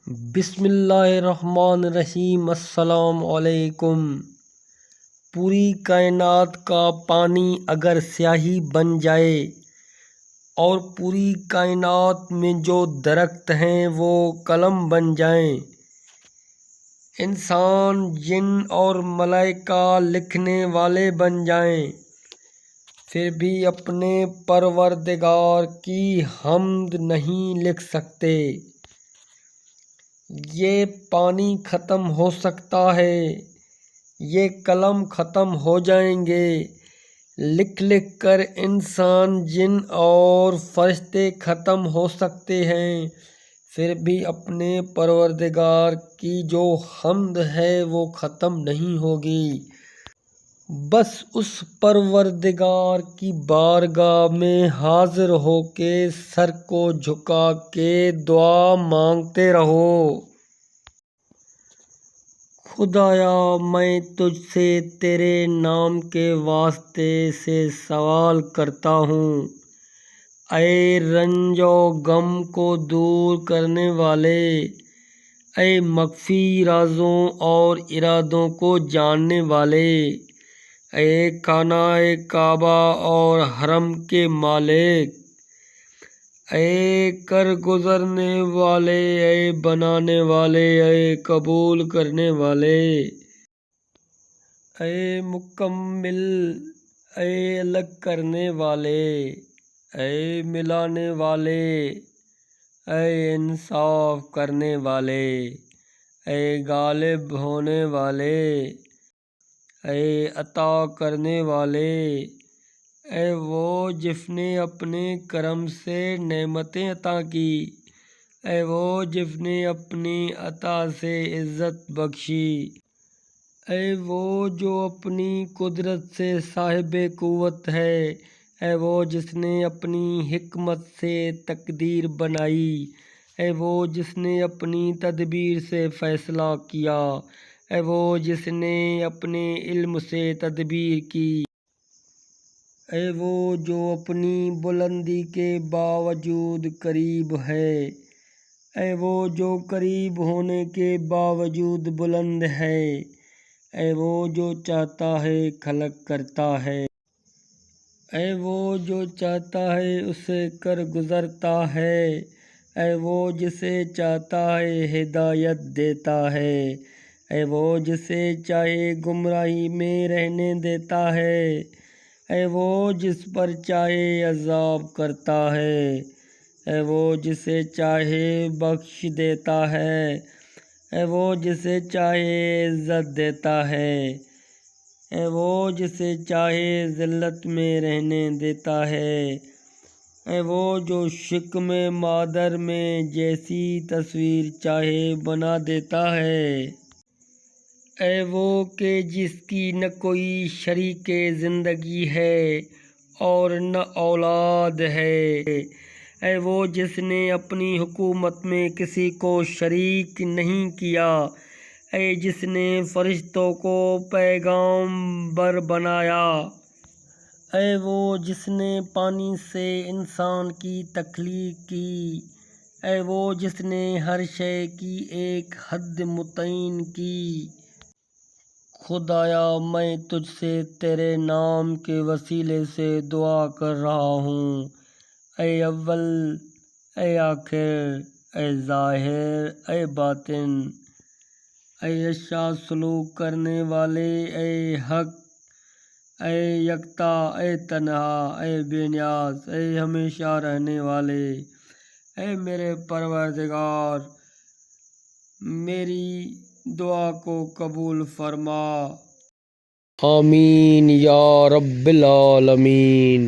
بسم اللہ الرحمن الرحیم۔ السلام علیکم۔ پوری کائنات کا پانی اگر سیاہی بن جائے اور پوری کائنات میں جو درخت ہیں وہ قلم بن جائیں، انسان، جن اور ملائکہ لکھنے والے بن جائیں، پھر بھی اپنے پروردگار کی حمد نہیں لکھ سکتے۔ یہ پانی ختم ہو سکتا ہے، یہ قلم ختم ہو جائیں گے، لکھ لکھ کر انسان، جن اور فرشتے ختم ہو سکتے ہیں، پھر بھی اپنے پروردگار کی جو حمد ہے وہ ختم نہیں ہوگی۔ بس اس پروردگار کی بارگاہ میں حاضر ہو کے سر کو جھکا کے دعا مانگتے رہو۔ خدایا، میں تجھ سے تیرے نام کے واسطے سے سوال کرتا ہوں، اے رنج و غم کو دور کرنے والے، اے مخفی رازوں اور ارادوں کو جاننے والے، اے خانہ کعبہ اور حرم کے مالک، اے کر گزرنے والے، اے بنانے والے، اے قبول کرنے والے، اے مکمل، اے الگ کرنے والے، اے ملانے والے، اے انصاف کرنے والے، اے غالب ہونے والے، اے عطا کرنے والے، اے وہ جس نے اپنے کرم سے نعمتیں عطا کی، اے وہ جس نے اپنی عطا سے عزت بخشی، اے وہ جو اپنی قدرت سے صاحب قوت ہے، اے وہ جس نے اپنی حکمت سے تقدیر بنائی، اے وہ جس نے اپنی تدبیر سے فیصلہ کیا، اے وہ جس نے اپنے علم سے تدبیر کی، اے وہ جو اپنی بلندی کے باوجود قریب ہے، اے وہ جو قریب ہونے کے باوجود بلند ہے، اے وہ جو چاہتا ہے خلق کرتا ہے، اے وہ جو چاہتا ہے اسے کر گزرتا ہے، اے وہ جسے چاہتا ہے ہدایت دیتا ہے، اے وہ جسے چاہے گمراہی میں رہنے دیتا ہے، اے وہ جس پر چاہے عذاب کرتا ہے، اے وہ جسے چاہے بخش دیتا ہے، اے وہ جسے چاہے عزت دیتا ہے، اے وہ جسے چاہے ذلت میں رہنے دیتا ہے، اے وہ جو شکم مادر میں جیسی تصویر چاہے بنا دیتا ہے، اے وہ کہ جس کی نہ کوئی شریک زندگی ہے اور نہ اولاد ہے، اے وہ جس نے اپنی حکومت میں کسی کو شریک نہیں کیا، اے جس نے فرشتوں کو پیغامبر بنایا، اے وہ جس نے پانی سے انسان کی تخلیق کی، اے وہ جس نے ہر شے کی ایک حد متعین کی۔ خدایا، میں تجھ سے تیرے نام کے وسیلے سے دعا کر رہا ہوں، اے اول، اے آخر، اے ظاہر، اے باطن، اے اچھا سلوک کرنے والے، اے حق، اے یکتا، اے تنہا، اے بے نیاز، اے ہمیشہ رہنے والے، اے میرے پروردگار، میری دعا کو قبول فرما۔ آمین یا رب العالمین۔